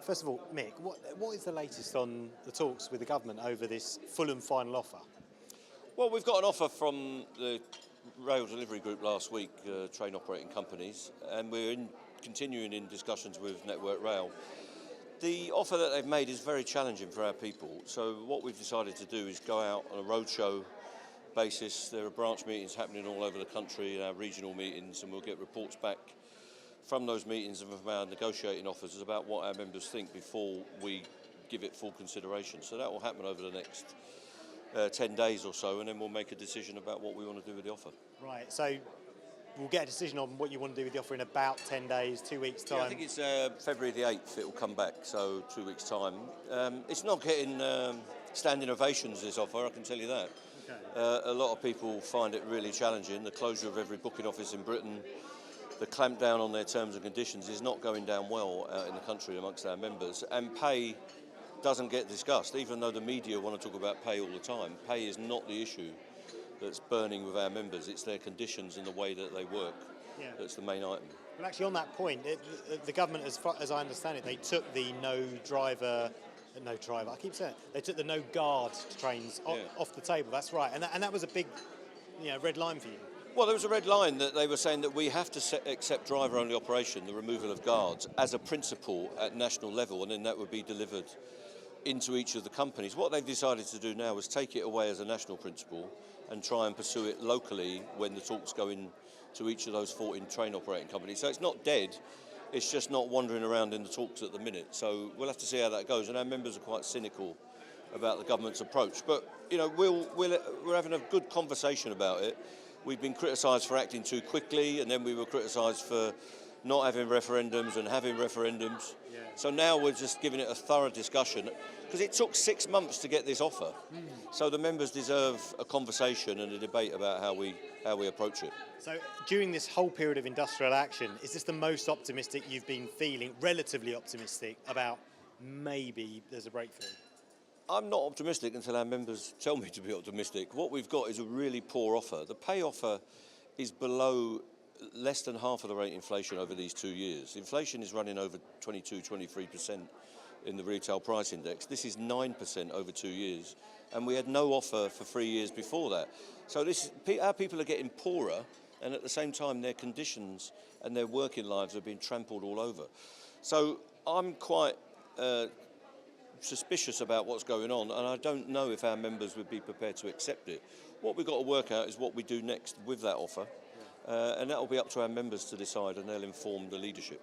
First of all, Mick, what is the latest on the talks with the government over this full and final offer? Well, we've got an offer from the rail delivery group last week, train operating companies, and we're continuing in discussions with Network Rail. The offer that they've made is very challenging for our people, so what we've decided to do is go out on a roadshow basis. There are branch meetings happening all over the country, our regional meetings, and we'll get reports back from those meetings and from our negotiating officers about what our members think before we give it full consideration. So that will happen over the next 10 days or so, and then we'll make a decision about what we want to do with the offer. Right, so we'll get a decision on what you want to do with the offer in about 10 days, 2 weeks' time. Yeah, I think it's February the 8th it will come back, so 2 weeks' time. It's not getting standing ovations, this offer, I can tell you that. Okay. A lot of people find it really challenging. The closure of every booking office in Britain, the clampdown on their terms and conditions is not going down well out in the country amongst our members, and pay doesn't get discussed. Even though the media want to talk about pay all the time, pay is not the issue that's burning with our members. It's their conditions and the way that they work that's the main item. Well, actually, on that point, the government, as I understand it, they took the no driver, I keep saying it, they took the no guard trains off the table. That's right, and that was a big, red line for you. Well, there was a red line that they were saying that we have to accept driver-only operation, the removal of guards, as a principle at national level, and then that would be delivered into each of the companies. What they've decided to do now is take it away as a national principle and try and pursue it locally when the talks go in to each of those 14 train operating companies. So it's not dead, it's just not wandering around in the talks at the minute. So we'll have to see how that goes, and our members are quite cynical about the government's approach. But, we're having a good conversation about it. We've been criticised for acting too quickly, and then we were criticised for not having referendums and having referendums. Yeah. So now we're just giving it a thorough discussion, because it took 6 months to get this offer. So the members deserve a conversation and a debate about how we approach it. So during this whole period of industrial action, is this the most optimistic you've been feeling, relatively optimistic, about maybe there's a breakthrough? I'm not optimistic until our members tell me to be optimistic. What we've got is a really poor offer. The pay offer is below less than half of the rate inflation over these 2 years. Inflation is running over 22-23% in the retail price index. This is 9% over 2 years, and we had no offer for 3 years before that. So our people are getting poorer, and at the same time their conditions and their working lives are being trampled all over. So I'm quite suspicious about what's going on, and I don't know if our members would be prepared to accept it. What we've got to work out is what we do next with that offer, and that will be up to our members to decide, and they'll inform the leadership.